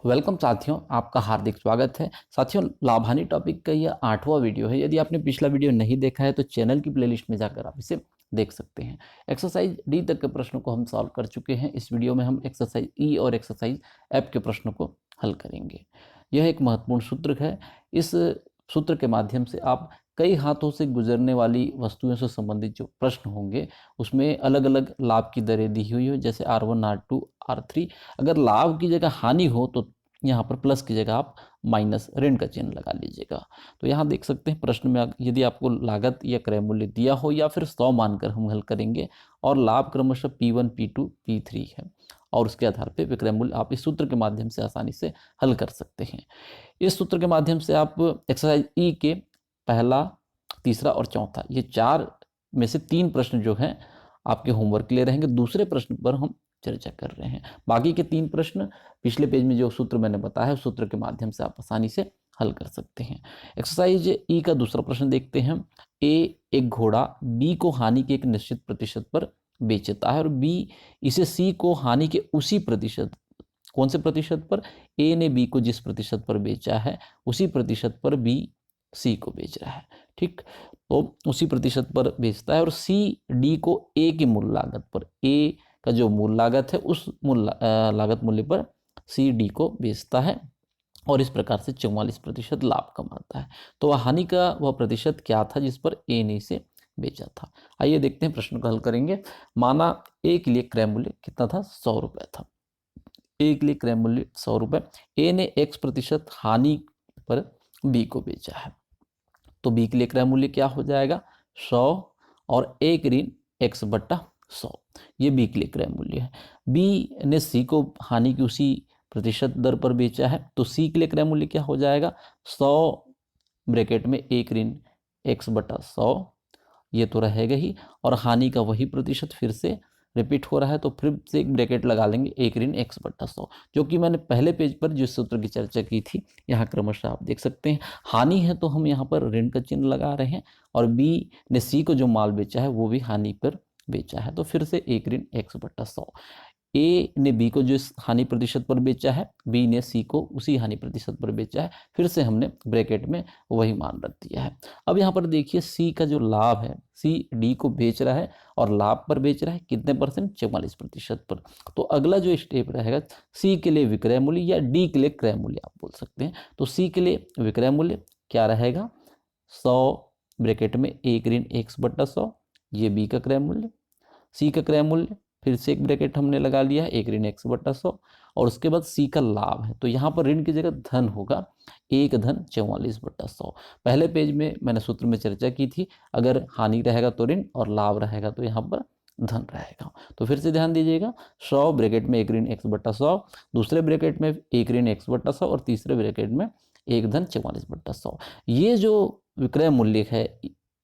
Welcome साथियों, आपका हार्दिक स्वागत है। साथियों, लाभ हानि टॉपिक का यह 8वां वीडियो है। यदि आपने पिछला वीडियो नहीं देखा है तो चैनल की प्लेलिस्ट में जाकर आप इसे देख सकते हैं। एक्सरसाइज डी तक के प्रश्नों को हम सॉल्व कर चुके हैं। इस वीडियो में हम एक्सरसाइज ई और एक्सरसाइज एफ के प्रश्नों को हल करेंगे। यह एक महत्वपूर्ण सूत्र है। इस सूत्र के माध्यम से आप कई हाथों से गुजरने वाली वस्तुओं से संबंधित जो प्रश्न होंगे उसमें अलग अलग लाभ की दरें दी हुई हो, जैसे R1, R2, R3। अगर लाभ की जगह हानि हो तो यहाँ पर प्लस की जगह आप माइनस ऋण का चिन्ह लगा लीजिएगा। तो यहाँ देख सकते हैं प्रश्न में यदि आपको लागत या क्रय मूल्य दिया हो या फिर 100 मानकर हम हल करेंगे और लाभ क्रमशः P1, P2, P3 है और उसके आधार पर विक्रय मूल्य आप इस सूत्र के माध्यम से आसानी से हल कर सकते हैं। इस सूत्र के माध्यम से आप एक्सरसाइज ई के पहला, तीसरा और चौथा, ये 4 में से 3 प्रश्न जो हैं आपके होमवर्क के लिए रहेंगे। दूसरे प्रश्न पर हम चर्चा कर रहे हैं। बाकी के 3 प्रश्न पिछले पेज में जो सूत्र मैंने बताया उस सूत्र के माध्यम से आप आसानी से हल कर सकते हैं। एक्सरसाइज ई का दूसरा प्रश्न देखते हैं। ए एक घोड़ा बी को हानि के एक निश्चित प्रतिशत पर बेचता है और बी इसे सी को हानि के उसी प्रतिशत, कौन से प्रतिशत पर? ए ने बी को जिस प्रतिशत पर बेचा है उसी प्रतिशत पर बी सी को बेच रहा है। ठीक, तो उसी प्रतिशत पर बेचता है और सी डी को ए की मूल लागत पर, ए का जो मूल लागत है उस लागत मूल्य पर सी डी को बेचता है और इस प्रकार से 44% लाभ कमाता है। तो वह हानि का वह प्रतिशत क्या था जिस पर ए ने इसे बेचा था? आइए देखते हैं, प्रश्न को हल करेंगे। माना ए के लिए क्रय मूल्य कितना था? 100 रुपये था। ए के लिए क्रय मूल्य 100 रुपये, ए ने x% हानि पर बी को बेचा है। तो बी के लिए क्रय मूल्य क्या हो जाएगा? 100 और 1 ऋण x/100, ये बी के लिए क्रय मूल्य है। बी ने सी को हानि की उसी प्रतिशत दर पर बेचा है, तो सी के लिए क्रय मूल्य क्या हो जाएगा? 100 ब्रैकेट में 1 ऋण x/100, ये तो रहेगा ही, और हानि का वही प्रतिशत फिर से रिपीट हो रहा है तो फिर से एक ब्रैकेट लगा लेंगे 1 ऋण x/100, जो कि मैंने पहले पेज पर जिस सूत्र की चर्चा की थी यहाँ क्रमशः आप देख सकते हैं। हानि है तो हम यहाँ पर ऋण का चिन्ह लगा रहे हैं और बी ने सी को जो माल बेचा है वो भी हानि पर बेचा है, तो फिर से 1 ऋण x/100। ए ने बी को जो इस हानि प्रतिशत पर बेचा है, बी ने सी को उसी हानि प्रतिशत पर बेचा है, फिर से हमने ब्रैकेट में वही मान रख दिया है। अब यहाँ पर देखिए सी का जो लाभ है, सी डी को बेच रहा है और लाभ पर बेच रहा है कितने परसेंट? 44% पर। तो अगला जो स्टेप रहेगा, सी के लिए विक्रय मूल्य या डी के लिए क्रय मूल्य आप बोल सकते हैं। तो सी के लिए विक्रय मूल्य क्या रहेगा? 100 ब्रैकेट में 1 ऋण x/100, ये बी का क्रय मूल्य। सी का क्रय मूल्य फिर से एक ब्रैकेट हमने लगा लिया है 1 ऋण x/100, और उसके बाद सी का लाभ है तो यहाँ पर ऋण की जगह धन होगा 1 धन 44/100। पहले पेज में मैंने सूत्र में चर्चा की थी, अगर हानि रहेगा तो ऋण और लाभ रहेगा तो यहाँ पर धन रहेगा। तो फिर से ध्यान दीजिएगा, 100 ब्रैकेट में 1 ऋण x/100, दूसरे ब्रैकेट में 1 ऋण x/100 और तीसरे ब्रैकेट में 1 धन 44/100। ये जो विक्रय मूल्य है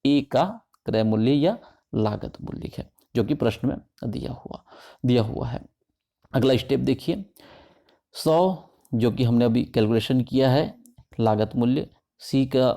ए का क्रय मूल्य या लागत मूल्य है जो कि प्रश्न में दिया हुआ है। अगला स्टेप देखिए, 100 जो कि हमने अभी कैलकुलेशन किया है लागत मूल्य, सी का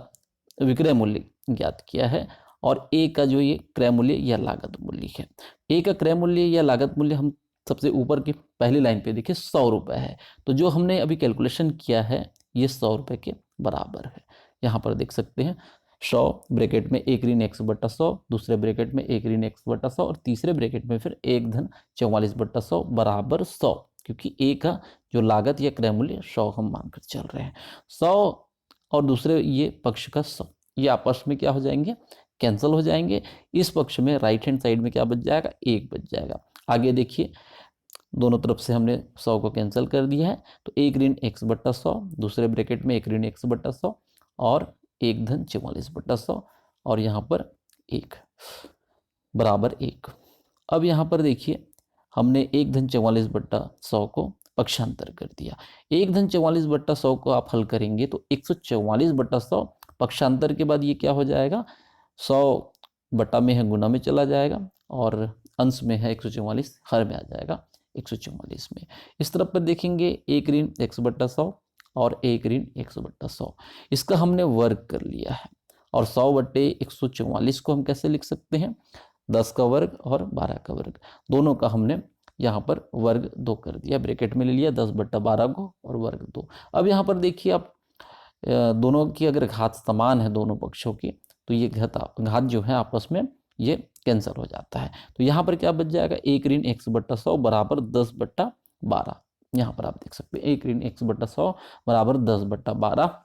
विक्रय मूल्य ज्ञात किया है और ए का जो ये क्रय मूल्य या लागत मूल्य है। ए का क्रय मूल्य या लागत मूल्य हम सबसे ऊपर की पहली लाइन पे देखिए 100 रुपये है, तो जो हमने अभी कैलकुलेशन किया है ये 100 रुपये के बराबर है। यहाँ पर देख सकते हैं 100 ब्रैकेट में 1 ऋण x/100, दूसरे ब्रैकेट में 1 ऋण x/100 और तीसरे ब्रैकेट में फिर 1 धन 44/100 बराबर 100, क्योंकि ए का जो लागत या क्रय मूल्य 100 हम मानकर चल रहे हैं। 100 और दूसरे ये पक्ष का 100, ये आपस में क्या हो जाएंगे? कैंसिल हो जाएंगे। इस पक्ष में राइट हैंड साइड में क्या बच जाएगा? 1 बच जाएगा। आगे देखिए, दोनों तरफ से हमने 100 को कैंसिल कर दिया है, तो 1 ऋण x/100, दूसरे ब्रैकेट में 1 ऋण x/100 और 1 धन 44/100 और यहाँ पर 1 बराबर 1। अब यहाँ पर देखिए हमने 1 धन 44/100 को पक्षांतर कर दिया। 1 धन 44/100 को आप हल करेंगे तो 144/100 पक्षांतर के बाद ये क्या हो जाएगा? 100 बटा में है गुना में चला जाएगा और अंश में है 144, हर में आ जाएगा 144 में। इस तरफ पर देखेंगे 1 ऋण x/100 और 1 ऋण x/100, इसका हमने वर्ग कर लिया है और 100/144 को हम कैसे लिख सकते हैं? 10 का वर्ग और 12 का वर्ग, दोनों का हमने यहाँ पर वर्ग 2 कर दिया, ब्रैकेट में ले लिया 10/12 को और वर्ग 2। अब यहाँ पर देखिए आप दोनों की अगर घात समान है दोनों पक्षों की, तो ये घात जो है आपस में ये कैंसिल हो जाता है। तो यहाँ पर क्या बच जाएगा, 1 ऋण x/100 बराबर 10/12। यहाँ पर आप देख सकते हैं 1 ऋण x/100 बराबर 10/12।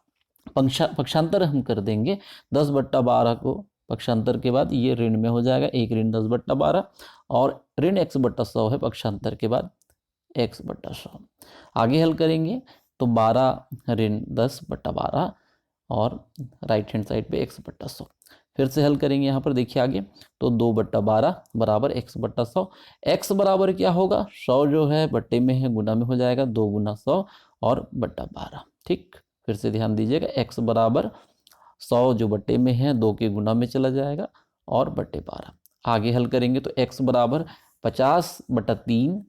पक्षांतर हम कर देंगे, 10/12 को पक्षांतर के बाद ये ऋण में हो जाएगा, 1 ऋण 10/12 और ऋण x/100 है पक्षांतर के बाद x/100। आगे हल करेंगे तो 12 ऋण 10/12 और राइट हैंड साइड पे x/100। फिर से हल करेंगे यहाँ पर देखिए आगे, तो 2/12 बराबर x/100। x बराबर क्या होगा, 100 जो है बट्टे में है गुना में हो जाएगा, 2 गुना 100 और बट्टा 12। ठीक, फिर से ध्यान दीजिएगा, x बराबर 100 जो बट्टे में है 2 के गुना में चला जाएगा और बट्टे 12। आगे हल करेंगे तो x बराबर 50/3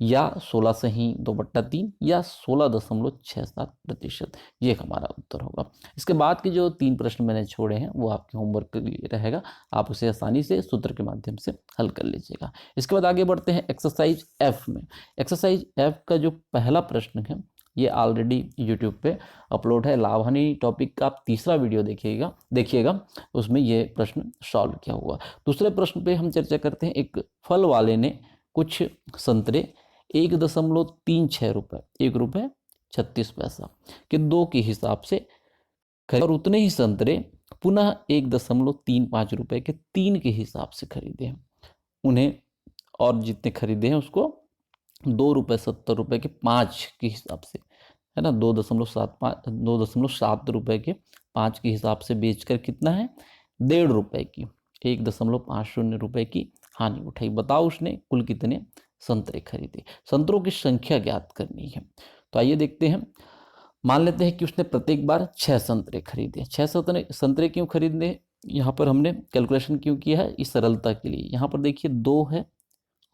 या 16 से ही 2/3 या 16.67%, ये हमारा उत्तर होगा। इसके बाद के जो 3 प्रश्न मैंने छोड़े हैं वो आपके होमवर्क के लिए रहेगा, आप उसे आसानी से सूत्र के माध्यम से हल कर लीजिएगा। इसके बाद आगे बढ़ते हैं एक्सरसाइज F में। एक्सरसाइज F का जो पहला प्रश्न है ये ऑलरेडी यूट्यूब पे अपलोड है, लाभ-हानि टॉपिक का आप तीसरा वीडियो देखिएगा, उसमें ये प्रश्न सॉल्व किया हुआ। दूसरे प्रश्न पे हम चर्चा करते हैं। एक फल वाले ने कुछ संतरे 1.36 रुपये, 1 रुपये 36 पैसा के 2 के हिसाब से खरीदे और उतने ही संतरे पुनः 1.35 रुपये के 3 के हिसाब से खरीदे हैं उन्हें, और जितने खरीदे हैं उसको 2.70 रुपये के 5 के हिसाब से, है ना, 2.7 रुपये के 5 के हिसाब से बेचकर कितना है, 1.5 रुपये की, 1.50 रुपये की हानि उठाई। बताओ उसने कुल कितने संतरे खरीदे। संतरों की संख्या ज्ञात करनी है। तो आइए देखते हैं। मान लेते हैं कि उसने प्रत्येक बार 6 संतरे खरीदे। 6 संतरे क्यों खरीदे, यहाँ पर हमने कैलकुलेशन क्यों किया है, इस सरलता के लिए। यहाँ पर देखिए 2 है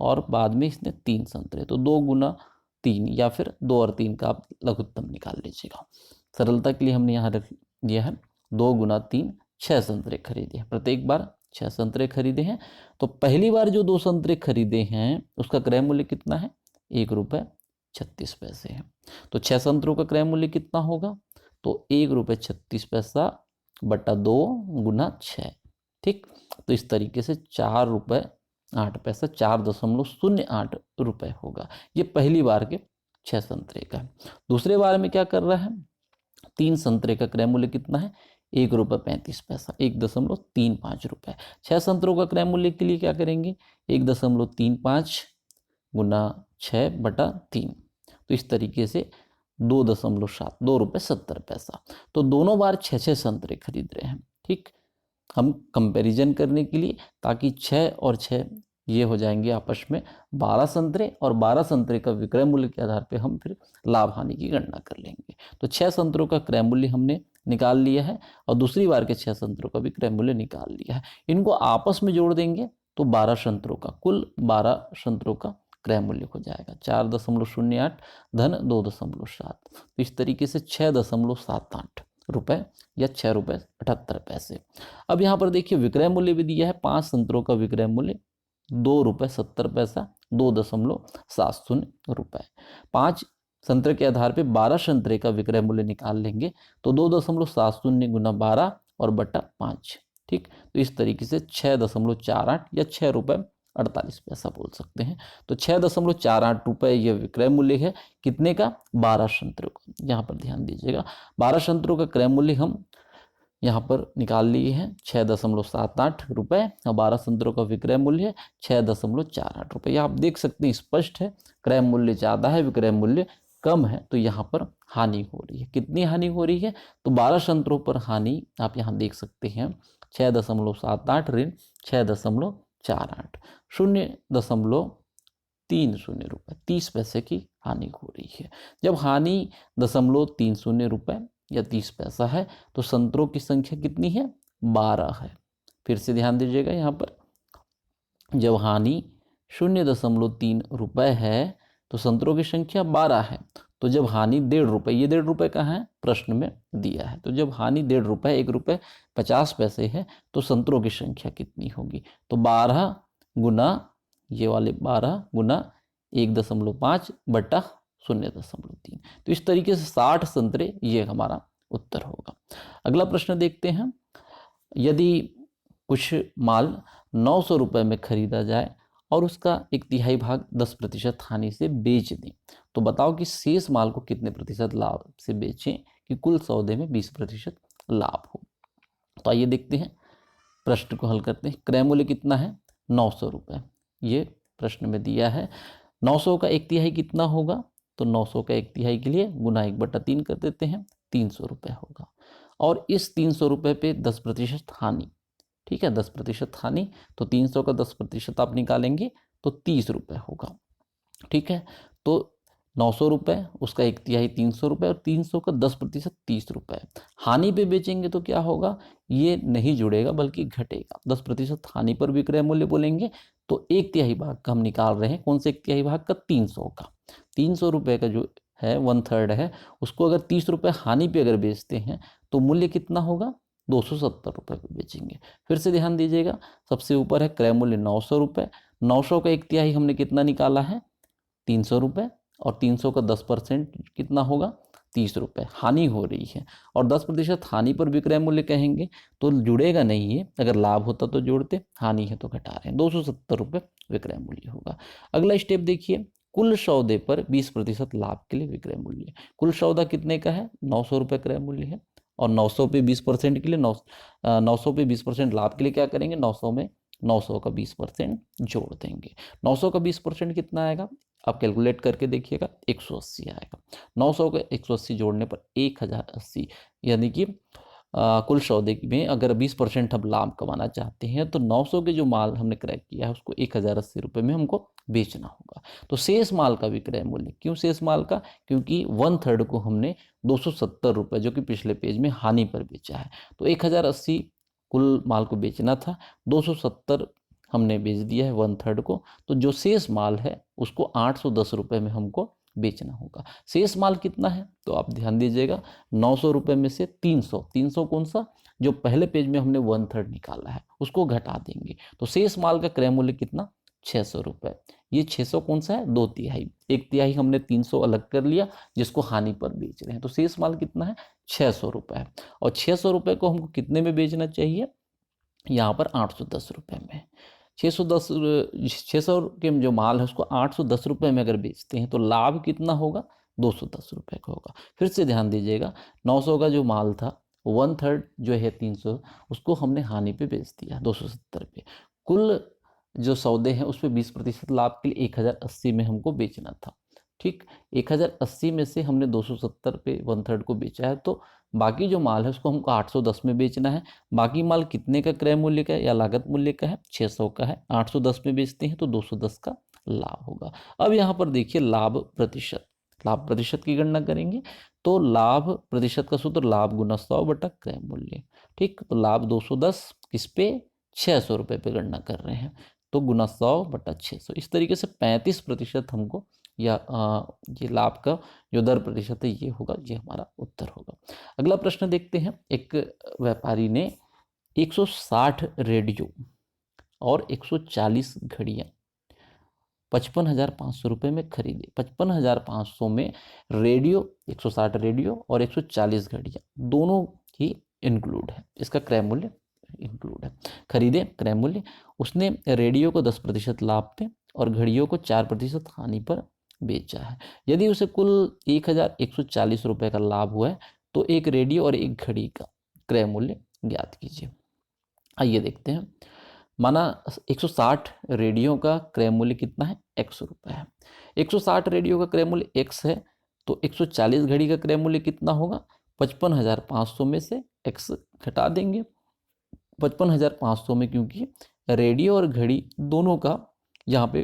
और बाद में इसने 3 संतरे, तो 2 गुना 3 या फिर 2 और 3 का आप लघुत्तम निकाल लीजिएगा। सरलता के लिए हमने यहाँ रख दिया है 2 गुना 3, 6 संतरे खरीदे हैं, प्रत्येक बार 6 संतरे खरीदे हैं। तो पहली बार जो 2 संतरे खरीदे हैं उसका क्रय मूल्य कितना है, 1 रुपये 36 पैसे है। तो 6 संतरों का क्रय मूल्य कितना होगा, तो 1 रुपये 36 पैसा बटा 2 गुना 6। ठीक, तो इस तरीके से 4 रुपये 8 पैसा, 4.08 रुपये होगा। ये पहली बार के 6 संतरे का है। दूसरे बार में क्या कर रहा है, 3 संतरे का क्रय मूल्य कितना है, 1 रुपये 35 पैसा, 1.35 रुपये। 6 संतरों का क्रय मूल्य के लिए क्या करेंगे, 1.35 गुना 6 बटा 3, तो इस तरीके से 2.7, 2 रुपये 70 पैसा। तो दोनों बार 6 संतरे खरीद रहे हैं। ठीक, हम कंपैरिजन करने के लिए, ताकि 6 और 6 ये हो जाएंगे आपस में 12 संतरे, और 12 संतरे का विक्रय मूल्य के आधार पे हम फिर लाभ हानि की गणना कर लेंगे। तो 6 संतरों का क्रय मूल्य हमने निकाल लिया है और दूसरी बार के 6 संतरों का भी क्रय मूल्य निकाल लिया है। इनको आपस में जोड़ देंगे तो 12 संतरों का, कुल 12 संतरों का क्रय मूल्य हो जाएगा 4.08 धन 2.7। तो इस तरीके से 6.78 रुपये या 6 रुपये 78 पैसे। अब यहाँ पर देखिए विक्रय मूल्य भी दिया है, 5 संतरों का विक्रय मूल्य 2 रुपये 70 पैसा, 2.70 रुपये। 5 संतरे के आधार पे 12 संतरे का विक्रय मूल्य निकाल लेंगे तो 2.70 गुना 12 और बटा 5। ठीक, तो इस तरीके से 6.48 या 6 रुपये 48 पैसा बोल सकते हैं। तो 6.48 रुपये ये विक्रय मूल्य है, कितने का, 12 संतरों का। यहाँ पर ध्यान दीजिएगा, 12 संतरों का क्रय मूल्य हम यहाँ पर निकाल लिए हैं 6.78 रुपये, और 12 संतरों का विक्रय मूल्य है 6.48 रुपये। आप देख सकते हैं स्पष्ट है, क्रय मूल्य ज़्यादा है विक्रय मूल्य कम है, तो यहाँ पर हानि हो रही है। कितनी हानि हो रही है, तो 12 संतरों पर हानि आप यहाँ देख सकते हैं 6.78 ऋण 6.48, 0.30 रुपये, 30 पैसे की हानि हो रही है। जब हानि 0.30 रुपये या 30 पैसा है तो संतरों की संख्या कितनी है, 12 है। फिर से ध्यान दीजिएगा, यहाँ पर जब हानि 0.3 रुपये है तो संतरों की संख्या 12 है। तो जब हानि 1.5 रुपये, ये 1.5 रुपये कहाँ है, प्रश्न में दिया है, तो जब हानि 1.5 रुपये, 1 रुपये 50 पैसे है, तो संतरों की संख्या कितनी होगी, तो 12 गुना ये वाले 12 गुना 1.5 बटा 0.3। तो इस तरीके से 60 संतरे ये हमारा उत्तर होगा। अगला प्रश्न देखते हैं। यदि कुछ माल 900 रुपये में खरीदा जाए और उसका 1/3 भाग 10% हानि से बेच दें, तो बताओ कि शेष माल को कितने प्रतिशत लाभ से बेचें कि कुल सौदे में 20% लाभ हो। तो आइए देखते हैं, प्रश्न को हल करते हैं। क्रय मूल्य कितना है? 900 रुपये। ये प्रश्न में दिया है। 900 का 1/3 कितना होगा? तो 900 का 1/3 के लिए गुना 1/3 कर देते हैं, 300 रुपये होगा। और इस 300 रुपये पे 10% हानि, ठीक है, 10% हानि, तो 300 का 10% आप निकालेंगे तो 30 रुपये होगा। ठीक है, तो 900 रुपये, उसका 1/3 300 रुपये और 300 का 10% 30 रुपये। हानि पे बेचेंगे तो क्या होगा? ये नहीं जुड़ेगा बल्कि घटेगा। 10% हानि पर विक्रय मूल्य बोलेंगे तो 1/3 भाग का हम निकाल रहे हैं। कौन से 1/3 भाग का? 300 का। 300 रुपये का जो है 1/3 है, उसको अगर 30 रुपये हानि पे अगर बेचते हैं तो मूल्य कितना होगा? 270 रुपये पे बेचेंगे। फिर से ध्यान दीजिएगा, सबसे ऊपर है क्रय मूल्य 900 रुपये। 900 का 1/3 हमने कितना निकाला है? 300 रुपये, और 300 का 10% कितना होगा? 30 रुपये। हानि हो रही है और 10% हानि पर विक्रय मूल्य कहेंगे तो जुड़ेगा नहीं है। अगर लाभ होता तो जोड़ते, हानि है तो घटा रहे हैं। 270 रुपये विक्रय मूल्य होगा। अगला स्टेप देखिए, कुल सौदे पर 20% लाभ के लिए विक्रय मूल्य। कुल सौदा कितने का है? 900 रुपये क्रय मूल्य है, और 900 पे 20% के लिए 900 पे 20% लाभ के लिए क्या करेंगे? 900 में 900 का 20% जोड़ देंगे। 900 का 20% कितना आएगा? आप कैलकुलेट करके देखिएगा, 180 आएगा। 900 का 180 जोड़ने पर 1080, यानी कि कुल सौदे में अगर 20% हम लाभ कमाना चाहते हैं तो 900 के जो माल हमने क्रय किया है उसको 1080 रुपये में हमको बेचना होगा। तो शेष माल का विक्रय मूल्य, क्यों शेष माल का? क्योंकि 1/3 को हमने 270 रुपये, जो कि पिछले पेज में हानि पर बेचा है, तो 1080 कुल माल को बेचना था, 270 हमने बेच दिया है 1/3 को, तो जो शेष माल है उसको 810 रुपये में हमको बेचना होगा। शेष माल कितना है? तो आप ध्यान दीजिएगा, 900 रुपये में से 300 कौन सा? जो पहले पेज में हमने 1/3 निकाला है उसको घटा देंगे, तो शेष माल का क्रय मूल्य कितना? 600 रुपये। ये 600 कौन सा है? 2/3। 1/3 हमने 300 अलग कर लिया जिसको हानि पर बेच रहे हैं, तो शेष माल कितना है? 600 रुपये। और 600 रुपये को हमको कितने में बेचना चाहिए? यहाँ पर 810 रुपये में। 600 के जो माल है उसको 810 रुपये में अगर बेचते हैं तो लाभ कितना होगा? 210 रुपये का होगा। फिर से ध्यान दीजिएगा, 900 का जो माल था 1/3 जो है 300, उसको हमने हानि पे बेच दिया 270 पे। कुल जो सौदे हैं उस पर 20% लाभ के लिए 1080 में हमको बेचना था। ठीक, 1080 में से हमने 270 पे 1/3 को बेचा है, तो बाकी जो माल है उसको हमको 810 में बेचना है। बाकी माल कितने का क्रय मूल्य का या लागत मूल्य का है? 600 का है। 810 में बेचते हैं तो 210 का लाभ होगा। अब यहाँ पर देखिए लाभ प्रतिशत, लाभ प्रतिशत की गणना करेंगे तो लाभ प्रतिशत का सूत्र लाभ गुना 100 बटा क्रय मूल्य। ठीक, तो लाभ 210 किस पे? 600 रुपये पे गणना कर रहे हैं, तो गुना 100 बटा 600। इस तरीके से 35% हमको या ये लाभ का जो दर प्रतिशत है ये होगा, ये हमारा उत्तर होगा। अगला प्रश्न देखते हैं। एक व्यापारी ने 160 रेडियो और 140 घड़ियाँ 55,500 रुपये में खरीदे। 55,500 में रेडियो, 160 रेडियो और 140 घड़ियाँ दोनों ही इंक्लूड है, इसका क्रय मूल्य इंक्लूड है। खरीदे क्रय मूल्य, उसने रेडियो को 10% लाभ पे और घड़ियों को 4% हानि पर बेचा है। यदि उसे कुल 1,140 रुपये का लाभ हुआ है तो एक रेडियो और एक घड़ी का क्रय मूल्य ज्ञात कीजिए। आइए देखते हैं। माना 160 रेडियो का क्रय मूल्य कितना है? 100 रुपये है। 160 रेडियो का क्रय मूल्य x है, तो 140 घड़ी का क्रय मूल्य कितना होगा? 55,500 में से x घटा देंगे। 55,500 में क्योंकि रेडियो और घड़ी दोनों का यहाँ पे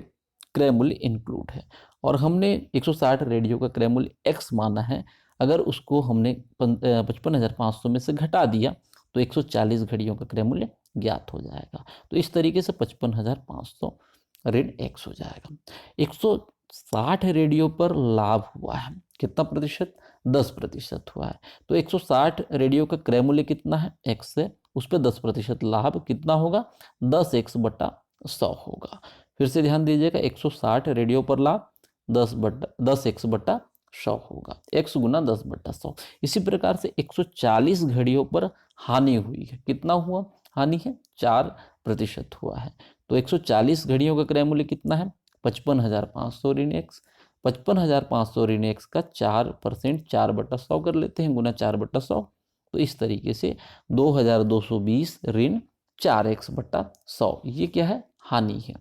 क्रय मूल्य इंक्लूड है और हमने 160 रेडियो का क्रय मूल्य x माना है, अगर उसको हमने 55,500 में से घटा दिया तो 140 घड़ियों का क्रय मूल्य ज्ञात हो जाएगा। तो इस तरीके से 55,500 ऋण x हो जाएगा। 160 रेडियो पर लाभ हुआ है, कितना प्रतिशत? 10% हुआ है। तो 160 रेडियो का क्रय मूल्य कितना है? x है, उस पर 10% लाभ कितना होगा? 10x बटा 100 होगा। फिर से ध्यान दीजिएगा, 160 रेडियो पर लाभ 10x/100 होगा, x गुना 10/100। इसी प्रकार से 140 घड़ियों पर हानि हुई है। कितना हुआ हानि है? 4% हुआ है। तो 140 घड़ियों का क्रय मूल्य कितना है? 55,500 ऋण x। 55,500 ऋण x का 4%, 4/100 कर लेते हैं, गुना 4/100। तो इस तरीके से 2,220 ऋण 4x/100 ये क्या है? हानि है।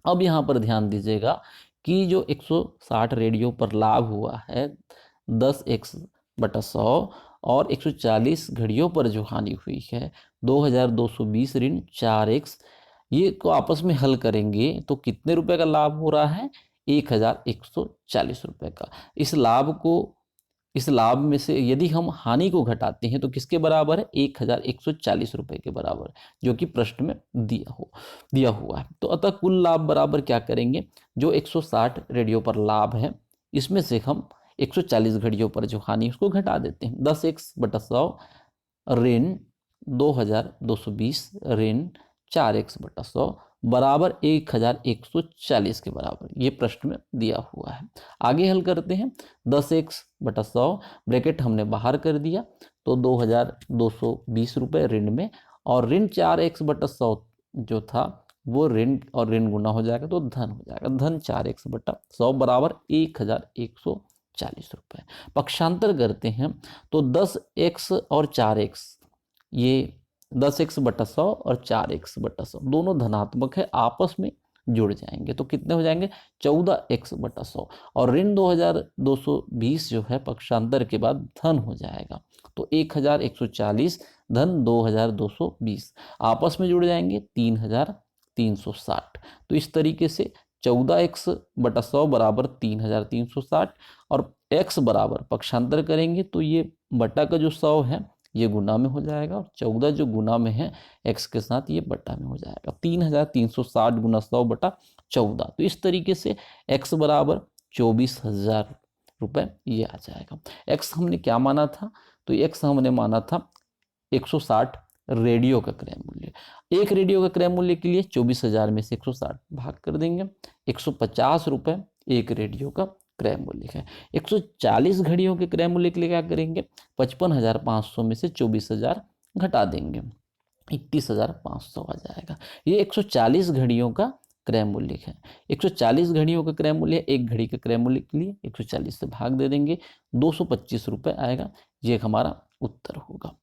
अब यहाँ पर ध्यान दीजिएगा कि जो 160 रेडियो पर लाभ हुआ है 10x/100 और 140 घड़ियों पर जो हानि हुई है 2,220 ऋण 4x, ये को आपस में हल करेंगे तो कितने रुपए का लाभ हो रहा है? 1,140 रुपए का। इस लाभ में से यदि हम हानि को घटाते हैं तो किसके बराबर है? 1,140 रुपए के बराबर, जो कि प्रश्न में दिया हुआ है। तो अतः कुल लाभ बराबर क्या करेंगे? जो 160 रेडियो पर लाभ है इसमें से हम 140 घड़ियों पर जो हानि उसको घटा देते हैं। 10x/100 ऋण 2,220 ऋण 4x/100 बराबर 1,140 के बराबर, ये प्रश्न में दिया हुआ है। आगे हल करते हैं। 10x/100 ब्रैकेट हमने बाहर कर दिया तो 2,220 रुपये ऋण में, और ऋण 4x/100 जो था वो ऋण और ऋण गुना हो जाएगा तो धन हो जाएगा। धन 4x/100 बराबर 1,140 रुपये। पक्षांतर करते हैं तो 10x और 4x, ये 10x/100 और 4x/100 दोनों धनात्मक है, आपस में जुड़ जाएंगे तो कितने हो जाएंगे? 14x/100। और ऋण 2,220 जो है पक्षांतर के बाद धन हो जाएगा तो 1,140 धन 2,220 आपस में जुड़ जाएंगे 3,360। तो इस तरीके से 14x/100 बराबर 3,360 और x बराबर पक्षांतर करेंगे तो ये बटा का जो 100 है ये गुना में हो जाएगा, और 14 जो गुना में है x के साथ ये बटा में हो जाएगा। 3,360 गुना 100/14। तो इस तरीके से x बराबर 24,000 रुपये ये आ जाएगा। x हमने क्या माना था? तो x हमने माना था 160 रेडियो का क्रय मूल्य। एक रेडियो का क्रय मूल्य के लिए 24,000 में से 160 भाग कर देंगे, 150 रुपये एक रेडियो का क्रय मूल्य है। 140 घड़ियों के क्रय मूल्य के लिए क्या करेंगे? 55,500 में से 24,000 घटा देंगे, 31,500 आ जाएगा। ये 140 घड़ियों का क्रय मूल्य है। 140 घड़ियों का क्रय मूल्य, एक घड़ी के क्रय मूल्य के लिए 140 से भाग दे देंगे, 225 रुपये आएगा। ये हमारा उत्तर होगा।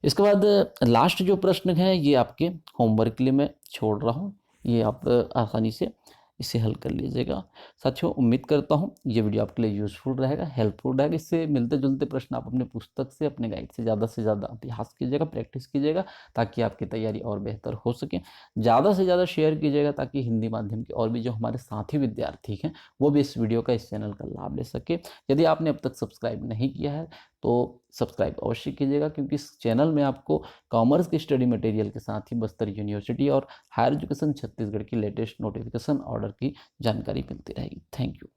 इसके बाद लास्ट जो प्रश्न है ये आपके होमवर्क के लिए मैं छोड़ रहा हूँ, ये आप आसानी से इसे हल कर लीजिएगा। साथियों उम्मीद करता हूँ ये वीडियो आपके लिए यूजफुल रहेगा, हेल्पफुल रहेगा। इससे मिलते जुलते प्रश्न आप अपने पुस्तक से, अपने गाइड से ज़्यादा अभ्यास कीजिएगा, प्रैक्टिस कीजिएगा, ताकि आपकी तैयारी और बेहतर हो सके। ज़्यादा से ज़्यादा शेयर कीजिएगा ताकि हिंदी माध्यम के और भी जो हमारे साथी विद्यार्थी हैं वो भी इस वीडियो का, इस चैनल का लाभ ले सके। यदि आपने अब तक सब्सक्राइब नहीं किया है तो सब्सक्राइब अवश्य कीजिएगा, क्योंकि इस चैनल में आपको कॉमर्स के स्टडी मटेरियल के साथ ही बस्तर यूनिवर्सिटी और हायर एजुकेशन छत्तीसगढ़ की लेटेस्ट नोटिफिकेशन ऑर्डर की जानकारी मिलती रहेगी। Thank you.